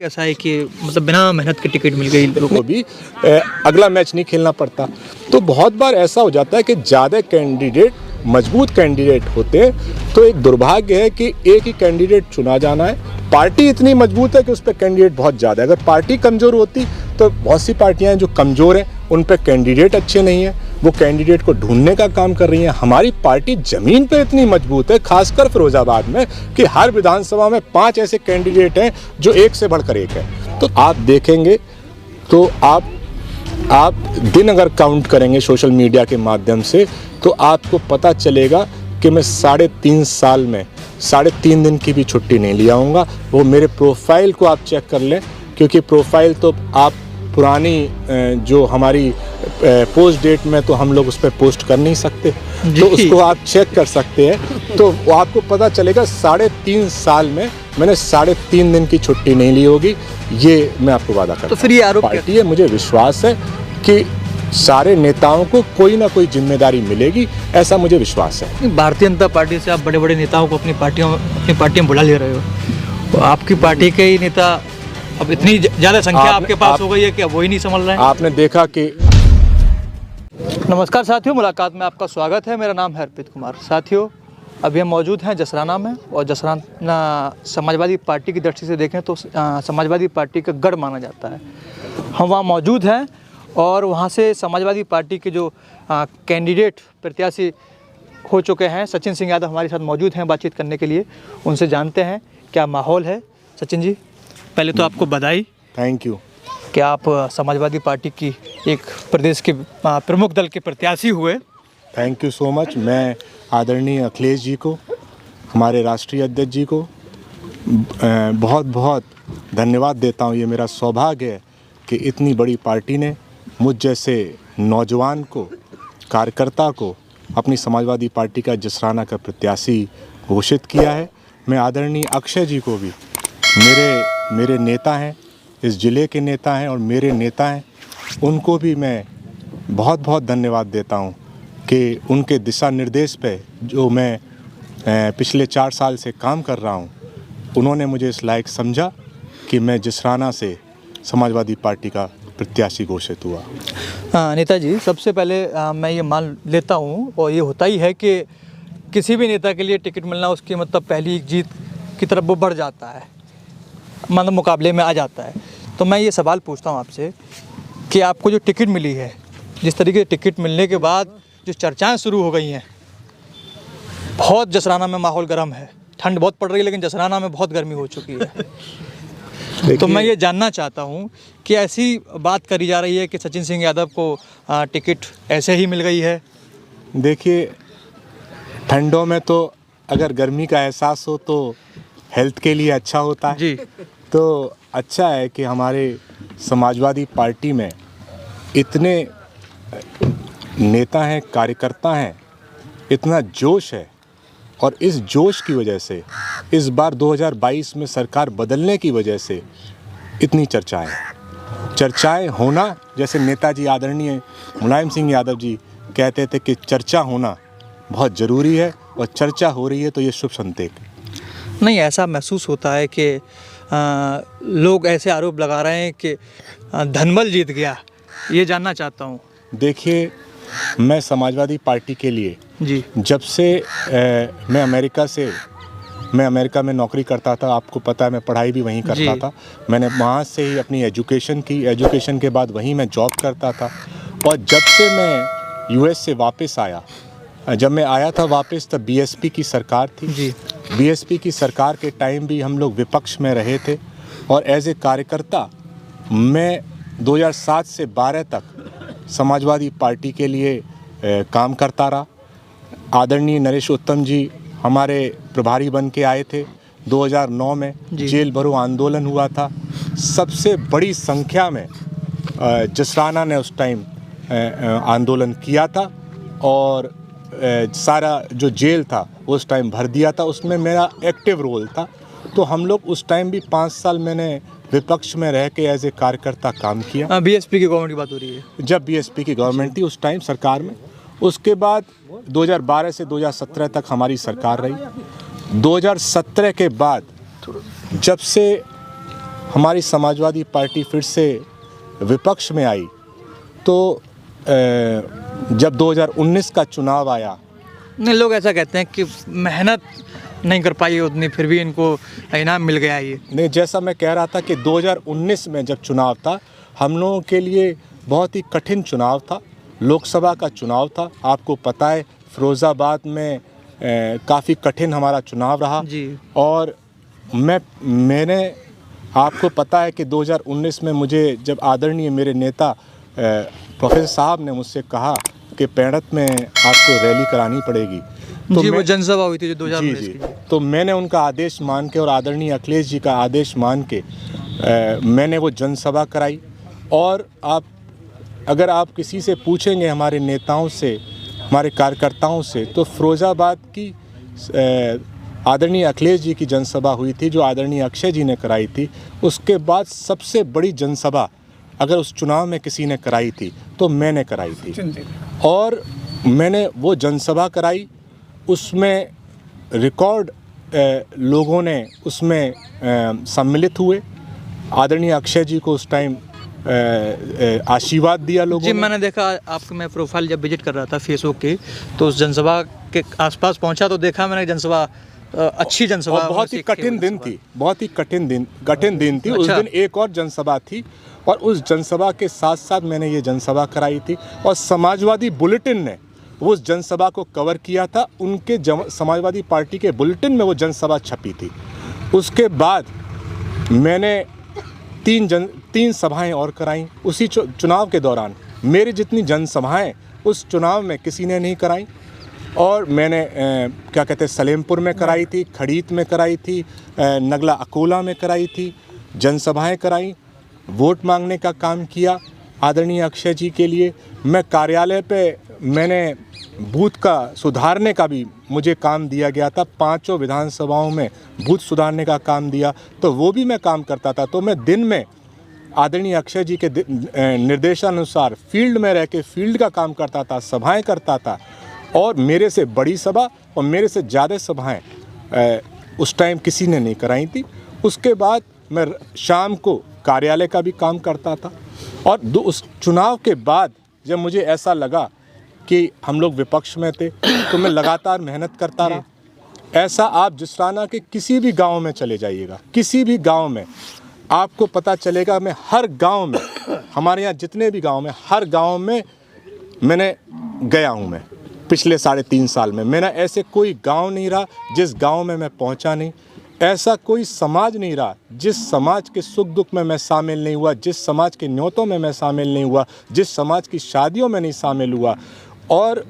कैसा है कि मतलब बिना मेहनत के टिकट मिल गई लोगों को भी अगला मैच नहीं खेलना पड़ता। तो बहुत बार ऐसा हो जाता है कि ज़्यादा कैंडिडेट मजबूत कैंडिडेट होते हैं तो एक दुर्भाग्य है कि एक ही कैंडिडेट चुना जाना है। पार्टी इतनी मजबूत है कि उस पर कैंडिडेट बहुत ज़्यादा है। अगर पार्टी कमज़ोर होती तो बहुत सी पार्टियां हैं जो कमज़ोर हैं, उन पर कैंडिडेट अच्छे नहीं हैं, वो कैंडिडेट को ढूंढने का काम कर रही हैं। हमारी पार्टी ज़मीन पे इतनी मजबूत है, खासकर फिरोजाबाद में, कि हर विधानसभा में 5 ऐसे कैंडिडेट हैं जो एक से बढ़कर एक है। तो आप देखेंगे तो आप दिन अगर काउंट करेंगे सोशल मीडिया के माध्यम से तो आपको पता चलेगा कि मैं 3.5 साल में 3.5 दिन की भी छुट्टी नहीं लिया हूँगा। वो मेरे प्रोफाइल को आप चेक कर लें, क्योंकि प्रोफाइल तो आप पुरानी जो हमारी पोस्ट डेट में तो हम लोग उस पर पोस्ट कर नहीं सकते, तो उसको आप चेक कर सकते हैं। तो आपको पता चलेगा 3.5 साल में मैंने 3.5 दिन की छुट्टी नहीं ली होगी, ये मैं आपको वादा करता हूँ। तो फिर ये आरोप पार्टी है, मुझे विश्वास है कि सारे नेताओं को कोई ना कोई जिम्मेदारी मिलेगी, ऐसा मुझे विश्वास है। भारतीय जनता पार्टी से आप बड़े बड़े नेताओं को अपनी पार्टी में बुला ले रहे हो, तो आपकी पार्टी के ही नेता अब इतनी ज़्यादा संख्या आपके पास हो गई है कि अब वही नहीं संभल रहे हैं। आपने देखा कि नमस्कार साथियों, मुलाकात में आपका स्वागत है। मेरा नाम है अर्पित कुमार। साथियों, अभी हम मौजूद हैं जसराना में, और जसराना समाजवादी पार्टी की दृष्टि से देखें तो समाजवादी पार्टी का गढ़ माना जाता है। हम वहाँ मौजूद हैं और वहाँ से समाजवादी पार्टी के जो कैंडिडेट प्रत्याशी हो चुके हैं, सचिन सिंह यादव हमारे साथ मौजूद हैं बातचीत करने के लिए। उनसे जानते हैं क्या माहौल है। सचिन जी, पहले तो आपको बधाई। थैंक यू कि आप समाजवादी पार्टी की एक प्रदेश के प्रमुख दल के प्रत्याशी हुए। Thank you so much. मैं आदरणीय अखिलेश जी को, हमारे राष्ट्रीय अध्यक्ष जी को बहुत बहुत धन्यवाद देता हूँ। ये मेरा सौभाग्य है कि इतनी बड़ी पार्टी ने मुझ जैसे नौजवान को, कार्यकर्ता को अपनी समाजवादी पार्टी का जसराना का प्रत्याशी घोषित किया है। मैं आदरणीय अक्षय जी को भी, मेरे नेता हैं, इस ज़िले के नेता हैं और मेरे नेता हैं, उनको भी मैं बहुत बहुत धन्यवाद देता हूं कि उनके दिशा निर्देश पे जो मैं पिछले 4 साल से काम कर रहा हूं, उन्होंने मुझे इस लायक समझा कि मैं जसराना से समाजवादी पार्टी का प्रत्याशी घोषित हुआ। नेताजी, सबसे पहले मैं ये मान लेता हूँ, और ये होता ही है कि किसी भी नेता के लिए टिकट मिलना उसकी मतलब पहली जीत की तरफ वो बढ़ जाता है, मतलब मुकाबले में आ जाता है। तो मैं ये सवाल पूछता हूँ आपसे कि आपको जो टिकट मिली है, जिस तरीके से टिकट मिलने के बाद जो चर्चाएं शुरू हो गई हैं, बहुत जसराना में माहौल गर्म है, ठंड बहुत पड़ रही है लेकिन जसराना में बहुत गर्मी हो चुकी है। तो मैं ये जानना चाहता हूँ कि ऐसी बात करी जा रही है कि सचिन सिंह यादव को टिकट ऐसे ही मिल गई है। देखिए, ठंडों में तो अगर गर्मी का एहसास हो तो हेल्थ के लिए अच्छा होता है जी। तो अच्छा है कि हमारे समाजवादी पार्टी में इतने नेता हैं, कार्यकर्ता हैं, इतना जोश है, और इस जोश की वजह से इस बार 2022 में सरकार बदलने की वजह से इतनी चर्चाएं होना, जैसे नेताजी आदरणीय मुलायम सिंह यादव जी कहते थे कि चर्चा होना बहुत ज़रूरी है, और चर्चा हो रही है तो ये शुभ संकेत। नहीं, ऐसा महसूस होता है कि लोग ऐसे आरोप लगा रहे हैं कि धनबल जीत गया। ये जानना चाहता हूँ। देखिए, मैं समाजवादी पार्टी के लिए जी, जब से मैं अमेरिका में नौकरी करता था, आपको पता है मैं पढ़ाई भी वहीं करता था। मैंने वहाँ से ही अपनी एजुकेशन की, एजुकेशन के बाद वहीं मैं जॉब करता था। और जब से मैं यूएस से वापस आया, जब मैं आया था वापस, तब बीएसपी की सरकार थी जी। बीएसपी की सरकार के टाइम भी हम लोग विपक्ष में रहे थे, और एज ए कार्यकर्ता मैं 2007 से 12 तक समाजवादी पार्टी के लिए काम करता रहा। आदरणीय नरेश उत्तम जी हमारे प्रभारी बन के आए थे 2009 में, जेल भरो आंदोलन हुआ था। सबसे बड़ी संख्या में जसराना ने उस टाइम आंदोलन किया था, और सारा जो जेल था उस टाइम भर दिया था, उसमें मेरा एक्टिव रोल था। तो हम लोग उस टाइम भी 5 साल मैंने विपक्ष में रह के एज ए कार्यकर्ता काम किया। बीएसपी की गवर्नमेंट की बात हो रही है, जब बीएसपी की गवर्नमेंट थी उस टाइम सरकार में। उसके बाद 2012 से 2017 तक हमारी सरकार रही। 2017 के बाद जब से हमारी समाजवादी पार्टी फिर से विपक्ष में आई तो जब 2019 का चुनाव आया, नहीं, लोग ऐसा कहते हैं कि मेहनत नहीं कर पाई उतनी, फिर भी इनको इनाम मिल गया ये। नहीं, जैसा मैं कह रहा था कि 2019 में जब चुनाव था, हम लोगों के लिए बहुत ही कठिन चुनाव था, लोकसभा का चुनाव था। आपको पता है फिरोज़ाबाद में काफ़ी कठिन हमारा चुनाव रहा जी। और मैंने आपको पता है कि 2019 में मुझे जब आदरणीय मेरे नेता प्रोफेसर साहब ने मुझसे कहा कि पेड़त में आपको रैली करानी पड़ेगी, तो जी, वो जनसभा हुई थी जो 2019 जी, की। तो मैंने उनका आदेश मान के और आदरणीय अखिलेश जी का आदेश मान के मैंने वो जनसभा कराई। और अगर आप किसी से पूछेंगे, हमारे नेताओं से, हमारे कार्यकर्ताओं से, तो फिरोज़ाबाद की आदरणीय अखिलेश जी की जनसभा हुई थी जो आदरणीय अक्षय जी ने कराई थी। उसके बाद सबसे बड़ी जनसभा अगर उस चुनाव में किसी ने कराई थी तो मैंने कराई थी और मैंने वो जनसभा कराई। उसमें रिकॉर्ड लोगों ने उसमें सम्मिलित हुए। आदरणीय अक्षय जी को उस टाइम आशीर्वाद दिया लोगों जी, ने। मैंने देखा आपकी, मैं प्रोफाइल जब विजिट कर रहा था फेसबुक की, तो उस जनसभा के आसपास पहुंचा तो देखा मैंने जनसभा, अच्छी जनसभा। और बहुत ही कठिन दिन थी, बहुत ही कठिन दिन थी। उस अच्छा। दिन एक और जनसभा थी और उस जनसभा के साथ साथ मैंने ये जनसभा कराई थी और समाजवादी बुलेटिन ने वो उस जनसभा को कवर किया था। उनके समाजवादी पार्टी के बुलेटिन में वो जनसभा छपी थी। उसके बाद मैंने तीन सभाएं और कराई उसी चुनाव के दौरान। मेरी जितनी जनसभाएं उस चुनाव में किसी ने नहीं कराई। और मैंने क्या कहते हैं, सलेमपुर में कराई थी, खड़ीत में कराई थी, नगला अकोला में कराई थी, जनसभाएं कराई, वोट मांगने का काम किया आदरणीय अक्षय जी के लिए। मैं कार्यालय पे मैंने बूथ का सुधारने का भी मुझे काम दिया गया था। 5 विधानसभाओं में बूथ सुधारने का काम दिया, तो वो भी मैं काम करता था। तो मैं दिन में आदरणीय अक्षय जी के निर्देशानुसार फील्ड में रह के फील्ड का काम करता था, सभाएं करता था। और मेरे से बड़ी सभा और मेरे से ज़्यादा सभाएं उस टाइम किसी ने नहीं कराई थी। उसके बाद मैं शाम को कार्यालय का भी काम करता था। और उस चुनाव के बाद जब मुझे ऐसा लगा कि हम लोग विपक्ष में थे तो मैं लगातार मेहनत करता रहा। ऐसा आप जिसराना के किसी भी गांव में चले जाइएगा, किसी भी गांव में आपको पता चलेगा। मैं हर गांव में, हमारे यहाँ जितने भी गांव में, हर गांव में मैंने गया हूँ। मैं पिछले 3.5 साल में मेरा ऐसे कोई गांव नहीं रहा जिस गांव में मैं पहुंचा नहीं। ऐसा कोई समाज नहीं रहा जिस समाज के सुख दुख में मैं शामिल नहीं हुआ, जिस समाज के न्योतों में मैं शामिल नहीं हुआ, जिस समाज की शादियों में नहीं शामिल हुआ। और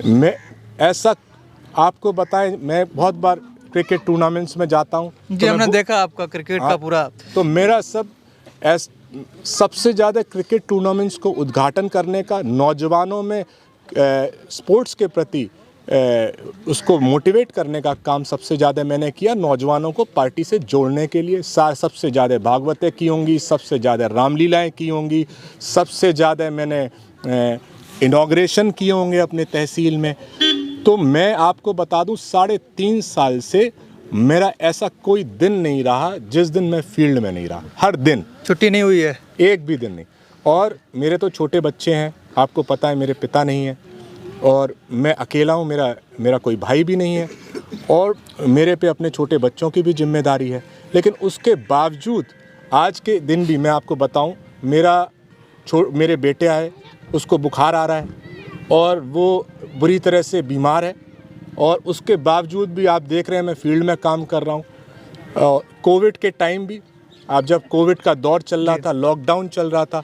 मैं ऐसा आपको बताएं, मैं बहुत बार क्रिकेट टूर्नामेंट्स में जाता हूं। जी, हमने देखा आपका क्रिकेट का पूरा। तो मेरा सबसे ज़्यादा क्रिकेट टूर्नामेंट्स को उद्घाटन करने का, नौजवानों में स्पोर्ट्स के प्रति उसको मोटिवेट करने का काम सबसे ज़्यादा मैंने किया। नौजवानों को पार्टी से जोड़ने के लिए सबसे ज़्यादा भागवतें की होंगी, सबसे ज़्यादा रामलीलाएं की होंगी, सबसे ज़्यादा मैंने इनॉग्रेशन किए होंगे अपने तहसील में। तो मैं आपको बता दूं 3.5 साल से मेरा ऐसा कोई दिन नहीं रहा जिस दिन मैं फील्ड में नहीं रहा। हर दिन छुट्टी नहीं हुई है, एक भी दिन नहीं। और मेरे तो छोटे बच्चे हैं, आपको पता है मेरे पिता नहीं है और मैं अकेला हूँ, मेरा कोई भाई भी नहीं है और मेरे पे अपने छोटे बच्चों की भी जिम्मेदारी है। लेकिन उसके बावजूद आज के दिन भी मैं आपको बताऊँ, मेरे बेटे आए, उसको बुखार आ रहा है और वो बुरी तरह से बीमार है और उसके बावजूद भी आप देख रहे हैं मैं फील्ड में काम कर रहा हूँ। कोविड के टाइम भी, आप जब कोविड का दौर चल रहा था, लॉकडाउन चल रहा था,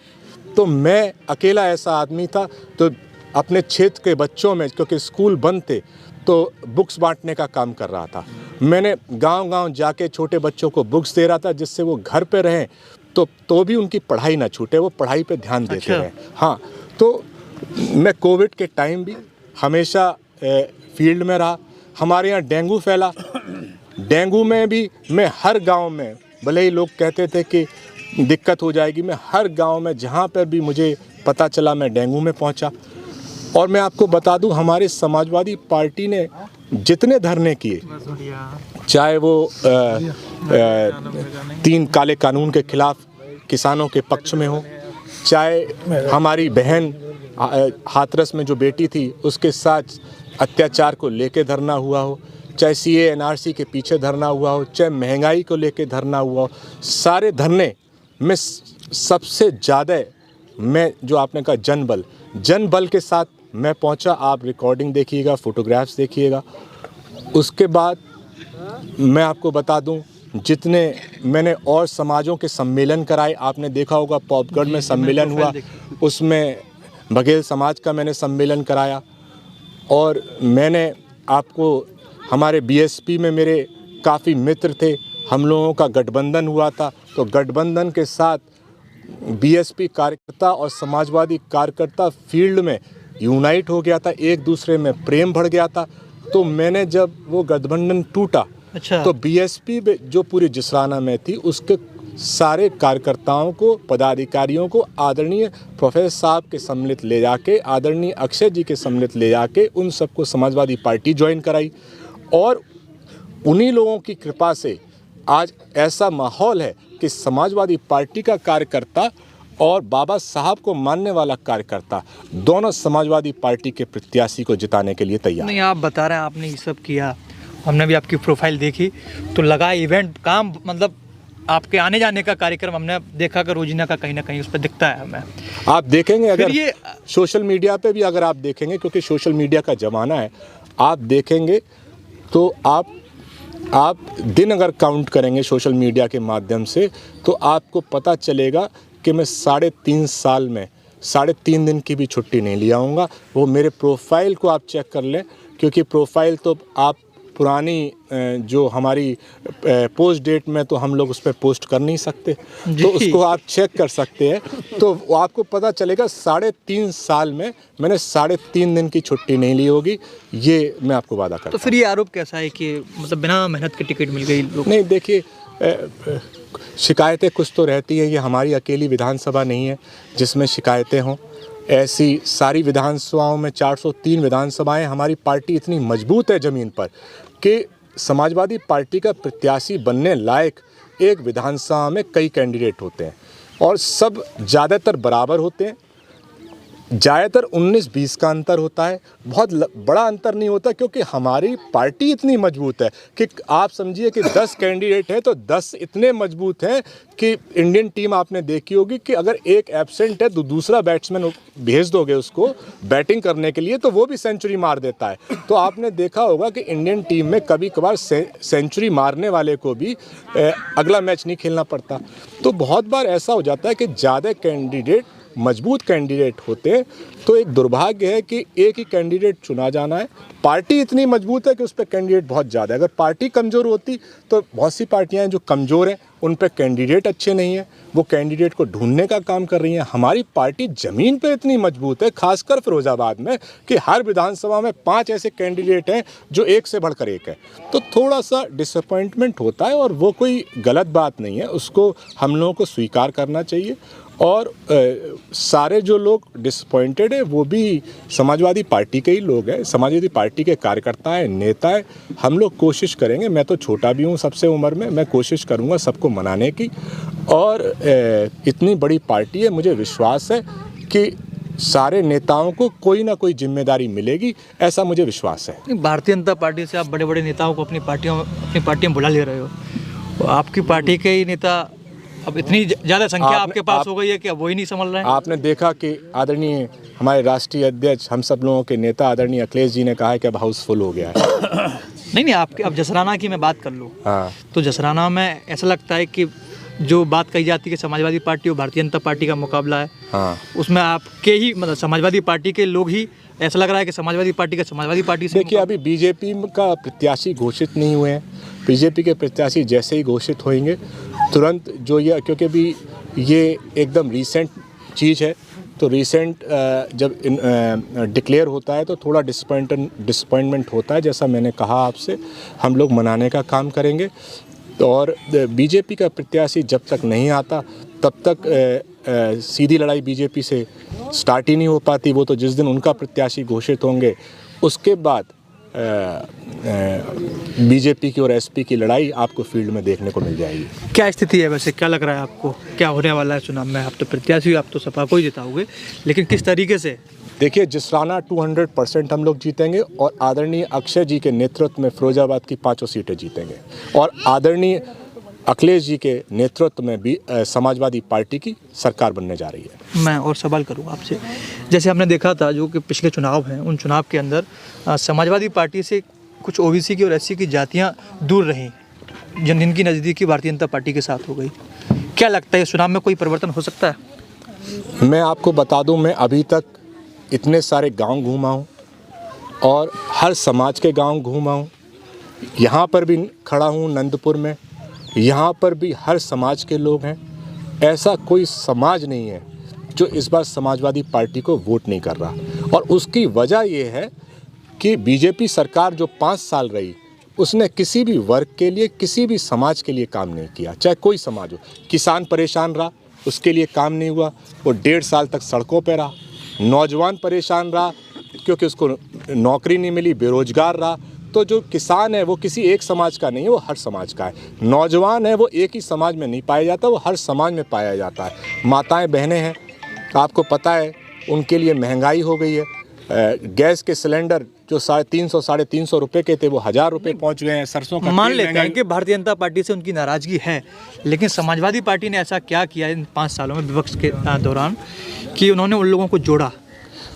तो मैं अकेला ऐसा आदमी था तो अपने क्षेत्र के बच्चों में, क्योंकि स्कूल बंद थे, तो बुक्स बांटने का काम कर रहा था। मैंने गांव-गांव जाके छोटे बच्चों को बुक्स दे रहा था जिससे वो घर पे रहें तो भी उनकी पढ़ाई ना छूटे, वो पढ़ाई पे ध्यान देते रहें। हाँ, तो मैं कोविड के टाइम भी हमेशा फील्ड में रहा। हमारे यहाँ डेंगू फैला, डेंगू में भी मैं हर गांव में, भले ही लोग कहते थे कि दिक्कत हो जाएगी, मैं हर गांव में जहाँ पर भी मुझे पता चला मैं डेंगू में पहुँचा। और मैं आपको बता दूं, हमारे समाजवादी पार्टी ने जितने धरने किए, चाहे वो 3 काले कानून के खिलाफ किसानों के पक्ष में हो, चाहे हमारी बहन हाथरस में जो बेटी थी उसके साथ अत्याचार को लेके धरना हुआ हो, चाहे CAA NRC के पीछे धरना हुआ हो, चाहे महंगाई को लेके धरना हुआ हो, सारे धरने में सबसे ज़्यादा मैं जो आपने कहा जनबल के साथ मैं पहुंचा। आप रिकॉर्डिंग देखिएगा, फोटोग्राफ्स देखिएगा। उसके बाद मैं आपको बता दूं, जितने मैंने और समाजों के सम्मेलन कराए, आपने देखा होगा पॉपगढ़ में सम्मेलन हुआ, उसमें बघेल समाज का मैंने सम्मेलन कराया। और मैंने आपको हमारे BSP में मेरे काफ़ी मित्र थे, हम लोगों का गठबंधन हुआ था, तो गठबंधन के साथ BSP कार्यकर्ता और समाजवादी कार्यकर्ता फील्ड में यूनाइट हो गया था, एक दूसरे में प्रेम बढ़ गया था। तो मैंने जब वो गठबंधन टूटा, अच्छा, तो BSP जो पूरी जिसराना में थी उसके सारे कार्यकर्ताओं को, पदाधिकारियों को आदरणीय प्रोफेसर साहब के सम्मिलित ले जाके, आदरणीय अक्षय जी के सम्मिलित ले जाके उन सबको समाजवादी पार्टी ज्वाइन कराई। और उन्हीं लोगों की कृपा से आज ऐसा माहौल है कि समाजवादी पार्टी का कार्यकर्ता और बाबा साहब को मानने वाला कार्यकर्ता दोनों समाजवादी पार्टी के प्रत्याशी को जिताने के लिए तैयार। नहीं, आप बता रहे हैं आपने ये सब किया, हमने भी आपकी प्रोफाइल देखी तो लगा इवेंट काम, मतलब आपके आने जाने का कार्यक्रम हमने देखा कि रोजीना का कहीं ना कहीं उस पर दिखता है हमें। आप देखेंगे अगर ये सोशल मीडिया पे भी अगर आप देखेंगे, क्योंकि सोशल मीडिया का ज़माना है, आप देखेंगे तो आप दिन अगर काउंट करेंगे सोशल मीडिया के माध्यम से, तो आपको पता चलेगा कि मैं 3.5 साल में 3.5 दिन की भी छुट्टी नहीं लिया हूँगा। वो मेरे प्रोफाइल को आप चेक कर लें, क्योंकि प्रोफाइल तो आप पुरानी जो हमारी पोस्ट डेट में तो हम लोग उस पर पोस्ट कर नहीं सकते, तो उसको आप चेक कर सकते हैं। तो आपको पता चलेगा 3.5 साल में मैंने 3.5 दिन की छुट्टी नहीं ली होगी, ये मैं आपको वादा करता हूँ। तो फिर ये आरोप कैसा है कि मतलब बिना मेहनत के टिकट मिल गई लोग? नहीं, देखिए, शिकायतें कुछ तो रहती हैं, ये हमारी अकेली विधानसभा नहीं है जिसमें शिकायतें हों। ऐसी सारी विधानसभाओं में 403 विधानसभाएं, हमारी पार्टी इतनी मजबूत है ज़मीन पर कि समाजवादी पार्टी का प्रत्याशी बनने लायक एक विधानसभा में कई कैंडिडेट होते हैं और सब ज़्यादातर बराबर होते हैं। ज़्यादातर 19-20 का अंतर होता है, बहुत बड़ा अंतर नहीं होता, क्योंकि हमारी पार्टी इतनी मजबूत है कि आप समझिए कि 10 कैंडिडेट हैं तो 10 इतने मजबूत हैं कि इंडियन टीम आपने देखी होगी कि अगर एक एब्सेंट है तो दूसरा बैट्समैन भेज दोगे उसको बैटिंग करने के लिए तो वो भी सेंचुरी मार देता है। तो आपने देखा होगा कि इंडियन टीम में कभी कभार सेंचुरी मारने वाले को भी अगला मैच नहीं खेलना पड़ता। तो बहुत बार ऐसा हो जाता है कि ज़्यादा कैंडिडेट, मजबूत कैंडिडेट होते हैं, तो एक दुर्भाग्य है कि एक ही कैंडिडेट चुना जाना है। पार्टी इतनी मजबूत है कि उस पर कैंडिडेट बहुत ज़्यादा है। अगर पार्टी कमज़ोर होती तो बहुत सी पार्टियां हैं जो कमज़ोर हैं, उन पर कैंडिडेट अच्छे नहीं हैं, वो कैंडिडेट को ढूंढने का काम कर रही हैं। हमारी पार्टी ज़मीन पर इतनी मजबूत है, खासकर फिरोजाबाद में, कि हर विधानसभा में 5 ऐसे कैंडिडेट हैं जो एक से बढ़कर एक है। तो थोड़ा सा डिसअपॉइंटमेंट होता है और वो कोई गलत बात नहीं है, उसको हम लोगों को स्वीकार करना चाहिए। और सारे जो लोग डिसअपॉइंटेड है वो भी समाजवादी पार्टी के ही लोग हैं, समाजवादी पार्टी के कार्यकर्ता हैं, नेता हैं। हम लोग कोशिश करेंगे, मैं तो छोटा भी हूँ सबसे उम्र में, मैं कोशिश करूँगा सबको मनाने की। और इतनी बड़ी पार्टी है, मुझे विश्वास है कि सारे नेताओं को कोई ना कोई जिम्मेदारी मिलेगी, ऐसा मुझे विश्वास है। भारतीय जनता पार्टी से आप बड़े बड़े नेताओं को अपनी पार्टी में बुला ले रहे हो, तो आपकी पार्टी के ही नेता अब इतनी ज़्यादा संख्या आपके पास हो गई है कि अब वही नहीं संभल रहे हैं। आपने देखा कि आदरणीय हमारे राष्ट्रीय अध्यक्ष, हम सब लोगों के नेता आदरणीय अखिलेश जी ने कहा है कि अब हाउसफुल हो गया है। नहीं, आपके अब जसराना की मैं बात कर लूँ, हाँ, तो जसराना में ऐसा लगता है कि जो बात कही जाती है कि समाजवादी पार्टी और भारतीय जनता पार्टी का मुकाबला है, हाँ, उसमें आपके ही मतलब समाजवादी पार्टी के लोग ही, ऐसा लग रहा है कि समाजवादी पार्टी से। देखिए, अभी बीजेपी का प्रत्याशी घोषित नहीं हुए हैं। बीजेपी के प्रत्याशी जैसे ही घोषित होंगे तुरंत जो ये, क्योंकि अभी ये एकदम रीसेंट चीज़ है, तो रीसेंट जब डिक्लेयर होता है तो थोड़ा डिसअपॉइंटमेंट होता है। जैसा मैंने कहा आपसे, हम लोग मनाने का काम करेंगे। और बीजेपी का प्रत्याशी जब तक नहीं आता तब तक सीधी लड़ाई बीजेपी से स्टार्ट ही नहीं हो पाती। वो तो जिस दिन उनका प्रत्याशी घोषित होंगे उसके बाद बीजेपी की और एसपी की लड़ाई आपको फील्ड में देखने को मिल जाएगी। क्या स्थिति है वैसे, क्या लग रहा है आपको, क्या होने वाला है चुनाव में? आप तो प्रत्याशी हो, आप तो सपा को ही जिताओगे, लेकिन किस तरीके से? देखिए, जिसराना 200% हम लोग जीतेंगे और आदरणीय अक्षय जी के नेतृत्व में फिरोजाबाद की 5 सीटें जीतेंगे और आदरणीय अखिलेश जी के नेतृत्व में भी समाजवादी पार्टी की सरकार बनने जा रही है। मैं और सवाल करूँगा आपसे, जैसे हमने देखा था जो कि पिछले चुनाव हैं, उन चुनाव के अंदर समाजवादी पार्टी से कुछ ओबीसी की और एससी की जातियाँ दूर रहीं, जिनकी नज़दीकी भारतीय जनता पार्टी के साथ हो गई। क्या लगता है इस चुनाव में कोई परिवर्तन हो सकता है? मैं आपको बता दूं, मैं अभी तक इतने सारे गांव घूमा हूं और हर समाज के गांव घूमा हूं। यहाँ पर भी खड़ा हूं नंदपुर में, यहाँ पर भी हर समाज के लोग हैं। ऐसा कोई समाज नहीं है जो इस बार समाजवादी पार्टी को वोट नहीं कर रहा और उसकी वजह ये है कि बीजेपी सरकार जो 5 साल रही उसने किसी भी वर्ग के लिए, किसी भी समाज के लिए काम नहीं किया, चाहे कोई समाज हो। किसान परेशान रहा, उसके लिए काम नहीं हुआ, वो 1.5 साल तक सड़कों पर रहा। नौजवान परेशान रहा क्योंकि उसको नौकरी नहीं मिली, बेरोजगार रहा। तो जो किसान है वो किसी एक समाज का नहीं है, वो हर समाज का है। नौजवान है वो एक ही समाज में नहीं पाया जाता, वो हर समाज में पाया जाता है। माताएं बहनें हैं, आपको पता है उनके लिए महंगाई हो गई है। गैस के सिलेंडर जो 350-350 रुपये के थे वो 1000 रुपये पहुँच गए हैं। सरसों का मान लेते हैं कि भारतीय जनता पार्टी से उनकी नाराज़गी है, लेकिन समाजवादी पार्टी ने ऐसा क्या किया इन 5 सालों में विपक्ष के दौरान कि उन्होंने उन लोगों को जोड़ा?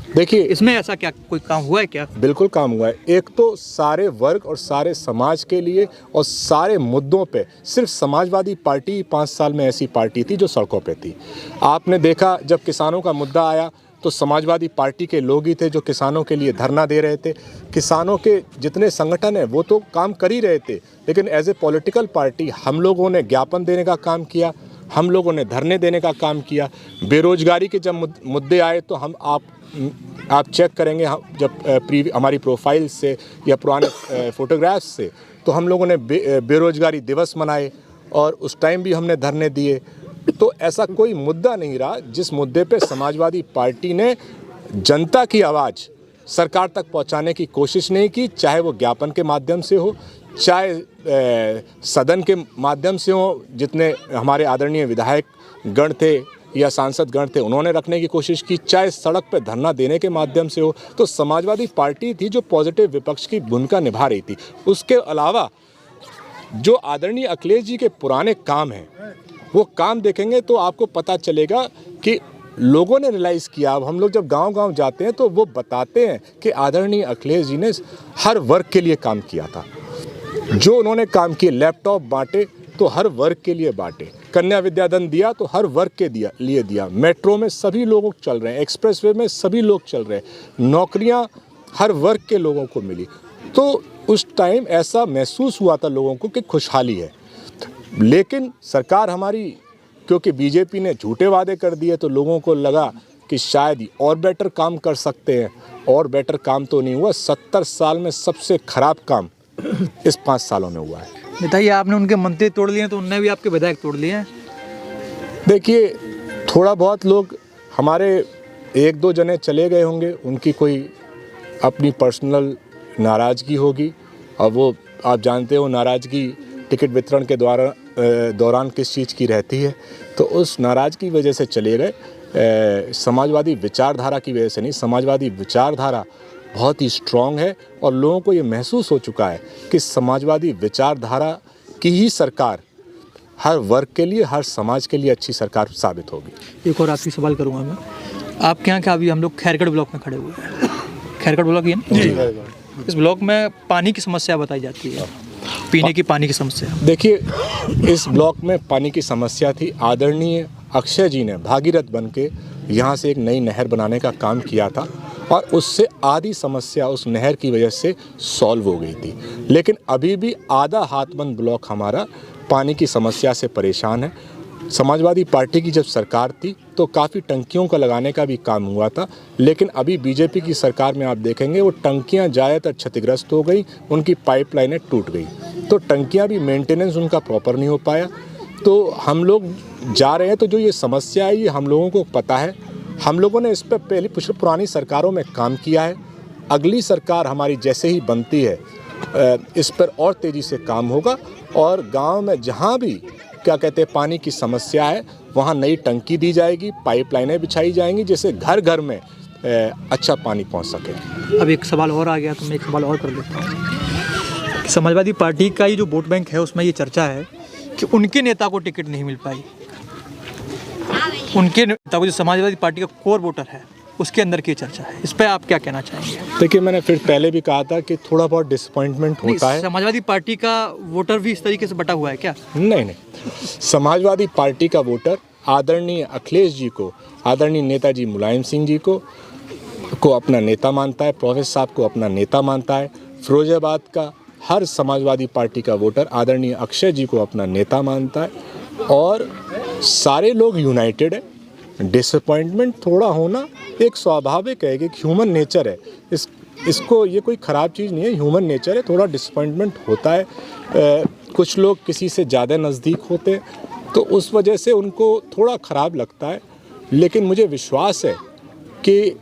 देखिए, इसमें ऐसा क्या कोई काम हुआ है क्या? बिल्कुल काम हुआ है। एक तो सारे वर्ग और सारे समाज के लिए और सारे मुद्दों पे सिर्फ समाजवादी पार्टी 5 साल में ऐसी पार्टी थी जो सड़कों पे थी। आपने देखा जब किसानों का मुद्दा आया तो समाजवादी पार्टी के लोग ही थे जो किसानों के लिए धरना दे रहे थे। किसानों के जितने संगठन हैं वो तो काम कर ही रहे थे, लेकिन एज ए पॉलिटिकल पार्टी हम लोगों ने ज्ञापन देने का काम किया, हम लोगों ने धरने देने का काम किया। बेरोजगारी के जब मुद्दे आए तो आप चेक करेंगे, हम जब हमारी प्रोफाइल से या पुराने फोटोग्राफ्स से तो हम लोगों ने बेरोजगारी दिवस मनाए और उस टाइम भी हमने धरने दिए। तो ऐसा कोई मुद्दा नहीं रहा जिस मुद्दे पे समाजवादी पार्टी ने जनता की आवाज़ सरकार तक पहुंचाने की कोशिश नहीं की, चाहे वो ज्ञापन के माध्यम से हो, चाहे सदन के माध्यम से हो, जितने हमारे आदरणीय विधायक गण थे या सांसद गण थे उन्होंने रखने की कोशिश की, चाहे सड़क पर धरना देने के माध्यम से हो। तो समाजवादी पार्टी थी जो पॉजिटिव विपक्ष की भूमिका निभा रही थी। उसके अलावा जो आदरणीय अखिलेश जी के पुराने काम हैं वो काम देखेंगे तो आपको पता चलेगा कि लोगों ने रियलाइज़ किया। अब हम लोग जब गांव-गांव जाते हैं तो वो बताते हैं कि आदरणीय अखिलेश जी ने हर वर्ग के लिए काम किया था। जो उन्होंने काम किए, लैपटॉप बांटे तो हर वर्ग के लिए बांटे, कन्या विद्याधन दिया तो हर वर्ग के लिए दिया, मेट्रो में सभी लोग चल रहे हैं, एक्सप्रेसवे में सभी लोग चल रहे हैं, नौकरियां हर वर्ग के लोगों को मिली। तो उस टाइम ऐसा महसूस हुआ था लोगों को कि खुशहाली है। लेकिन सरकार हमारी, क्योंकि बीजेपी ने झूठे वादे कर दिए तो लोगों को लगा कि शायद और बेटर काम कर सकते हैं, और बेटर काम तो नहीं हुआ। 70 साल में सबसे खराब काम इस 5 सालों में हुआ है। बताइए, आपने उनके मंत्री तोड़ लिए तो उनने भी आपके विधायक तोड़ लिए हैं। देखिए, थोड़ा बहुत लोग हमारे 1-2 जने चले गए होंगे, उनकी कोई अपनी पर्सनल नाराज़गी होगी और वो आप जानते हो नाराज़गी टिकट वितरण के दौरान किस चीज़ की रहती है, तो उस नाराज़गी की वजह से चले गए। समाजवादी विचारधारा की वजह से नहीं। समाजवादी विचारधारा बहुत ही स्ट्रॉन्ग है और लोगों को ये महसूस हो चुका है कि समाजवादी विचारधारा की ही सरकार हर वर्ग के लिए, हर समाज के लिए अच्छी सरकार साबित होगी। एक और आपकी सवाल करूँगा मैं, आपके यहाँ क्या अभी हम लोग खैरगढ़ ब्लॉक में खड़े हुए हैं, खैरगढ़ ब्लॉक ही है ना? इस ब्लॉक में पानी की समस्या बताई जाती है, पीने की पानी की समस्या। देखिए, इस ब्लॉक में पानी की समस्या थी। आदरणीय अक्षय जी ने भागीरथ बन के यहाँ से एक नई नहर बनाने का काम किया था और उससे आधी समस्या उस नहर की वजह से सॉल्व हो गई थी। लेकिन अभी भी आधा हाथबंद ब्लॉक हमारा पानी की समस्या से परेशान है। समाजवादी पार्टी की जब सरकार थी तो काफ़ी टंकियों का लगाने का भी काम हुआ था, लेकिन अभी बीजेपी की सरकार में आप देखेंगे वो टंकियां ज़्यादातर क्षतिग्रस्त हो गई, उनकी पाइपलाइनें टूट गई, तो टंकियां भी मेंटेनेंस उनका प्रॉपर नहीं हो पाया। तो हम लोग जा रहे हैं, तो जो ये समस्या है ये हम लोगों को पता है, हम लोगों ने इस पर पहले पुरानी सरकारों में काम किया है अगली सरकार हमारी जैसे ही बनती है इस पर और तेज़ी से काम होगा और गांव में जहां भी क्या कहते हैं पानी की समस्या है वहां नई टंकी दी जाएगी, पाइपलाइनें बिछाई जाएंगी जिससे घर घर में अच्छा पानी पहुंच सके। अब एक सवाल और आ गया तो मैं एक सवाल और कर लेता हूँ। समाजवादी पार्टी का ये जो वोट बैंक है उसमें ये चर्चा है कि उनके नेता को टिकट नहीं मिल पाई, उनके नेता को जो समाजवादी पार्टी का कोर वोटर है उसके अंदर की चर्चा है, इस पर आप क्या कहना चाहेंगे? देखिए मैंने फिर पहले भी कहा था कि थोड़ा बहुत डिसअपॉइंटमेंट होता है। समाजवादी पार्टी का वोटर भी इस तरीके से बटा हुआ है क्या? नहीं, समाजवादी पार्टी का वोटर आदरणीय अखिलेश जी को, आदरणीय नेताजी मुलायम सिंह जी को अपना नेता मानता है, प्रोफेसर साहब को अपना नेता मानता है। फिरोजाबाद का हर समाजवादी पार्टी का वोटर आदरणीय अक्षय जी को अपना नेता मानता है और सारे लोग यूनाइटेड है। डिसअपॉइंटमेंट थोड़ा होना एक स्वाभाविक है, एक ह्यूमन नेचर है। इसको ये कोई ख़राब चीज़ नहीं है, ह्यूमन नेचर है। थोड़ा डिसअपॉइंटमेंट होता है। कुछ लोग किसी से ज़्यादा नज़दीक होते तो उस वजह से उनको थोड़ा ख़राब लगता है, लेकिन मुझे विश्वास है कि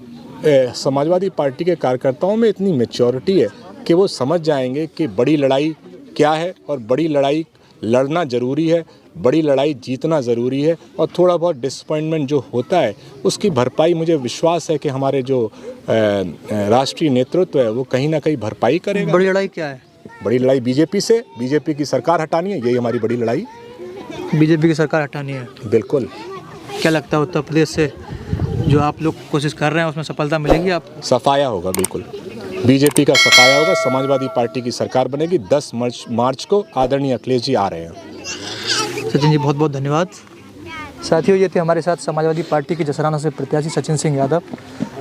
समाजवादी पार्टी के कार्यकर्ताओं में इतनी मैच्योरिटी है कि वो समझ जाएंगे कि बड़ी लड़ाई क्या है और बड़ी लड़ाई लड़ना ज़रूरी है, बड़ी लड़ाई जीतना ज़रूरी है और थोड़ा बहुत डिसअपॉइंटमेंट जो होता है उसकी भरपाई मुझे विश्वास है कि हमारे जो राष्ट्रीय नेतृत्व है वो कहीं ना कहीं भरपाई करेगा। बड़ी लड़ाई क्या है? बड़ी लड़ाई बीजेपी से, बीजेपी की सरकार हटानी है, यही हमारी बड़ी लड़ाई। बीजेपी की सरकार हटानी है? बिल्कुल। क्या लगता है उत्तर प्रदेश से जो आप लोग कोशिश कर रहे हैं उसमें सफलता मिलेगी? आप सफाया होगा, बिल्कुल बीजेपी का सफाया होगा, समाजवादी पार्टी की सरकार बनेगी। 10 मार्च को आदरणीय अखिलेश जी आ रहे हैं। सचिन जी बहुत बहुत धन्यवाद। साथियों ये थे हमारे साथ समाजवादी पार्टी के जसराना से प्रत्याशी सचिन सिंह यादव,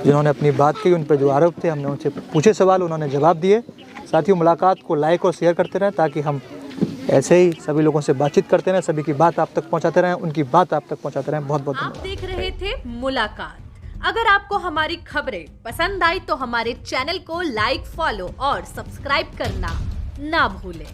जिन्होंने अपनी बात की, उन पर जो आरोप थे हमने उनसे पूछे सवाल, उन्होंने जवाब दिए। साथियों मुलाकात को लाइक और शेयर करते रहें ताकि हम ऐसे ही सभी लोगों से बातचीत करते रहें, सभी की बात आप तक पहुंचाते रहें, उनकी बात आप तक पहुंचाते रहें। बहुत बहुत धन्यवाद। आप देख रहे थे मुलाकात। अगर आपको हमारी खबरें पसंद आई तो हमारे चैनल को लाइक, फॉलो और सब्सक्राइब करना ना भूलें।